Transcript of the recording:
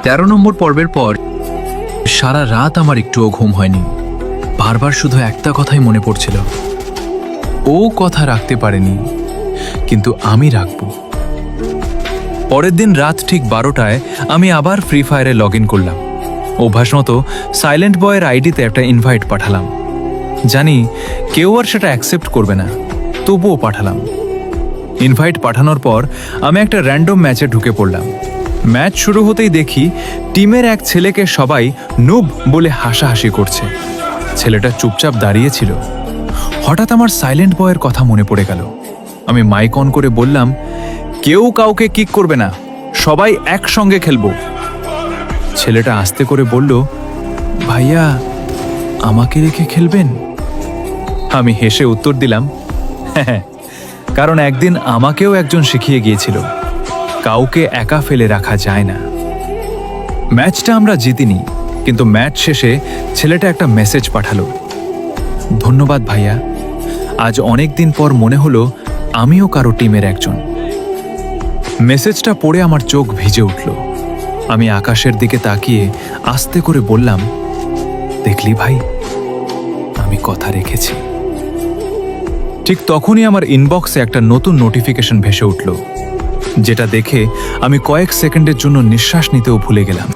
13 নম্বর পর্বের পর সারা রাত আমার একটুও ঘুম হয়নি। বারবার শুধু একটা কথাই মনে পড়ছিল, ও কথা রাখতে পারেনি, কিন্তু আমি রাখব। পরের দিন রাত ঠিক 12টায় আমি আবার ফ্রি ফায়ারে লগ ইন করলাম। অভ্যাস মতো সাইলেন্ট বয়ের আইডিতে একটা ইনভাইট পাঠালাম। জানি কেউ আর সেটা অ্যাকসেপ্ট করবে না, তবুও পাঠালাম। ইনভাইট পাঠানোর পর আমি একটা র্যান্ডম ম্যাচে ঢুকে পড়লাম। ম্যাচ শুরু হতেই দেখি টিমের এক ছেলেকে সবাই নুব বলে হাসাহাসি করছে। ছেলেটা চুপচাপ দাঁড়িয়েছিল। হঠাৎ আমার সাইলেন্ট বয়ের কথা মনে পড়ে গেল। আমি মাইক অন করে বললাম, কেউ কাউকে কিক করবে না, সবাই একসঙ্গে খেলবো। ছেলেটা আস্তে করে বলল, ভাইয়া আমাকে রেখে খেলবেন? আমি হেসে উত্তর দিলাম, হ্যাঁ, কারণ একদিন আমাকেও একজন শিখিয়ে গিয়েছিল, কাউকে একা ফেলে রাখা যায় না। ম্যাচটা আমরা জিতিনি, কিন্তু ম্যাচ শেষে ছেলেটা একটা মেসেজ পাঠালো, ধন্যবাদ ভাইয়া, আজ অনেক দিন পর মনে হলো আমিও কারো টিমের একজন। মেসেজটা পড়ে আমার চোখ ভিজে উঠল। আমি আকাশের দিকে তাকিয়ে আস্তে করে বললাম, দেখলি ভাই, আমি কথা রেখেছি। ঠিক তখনই আমার ইনবক্সে একটা নতুন নোটিফিকেশন ভেসে উঠল, যেটা দেখে আমি কয়েক সেকেন্ডের জন্য নিঃশ্বাস নিতেও ভুলে গেলাম।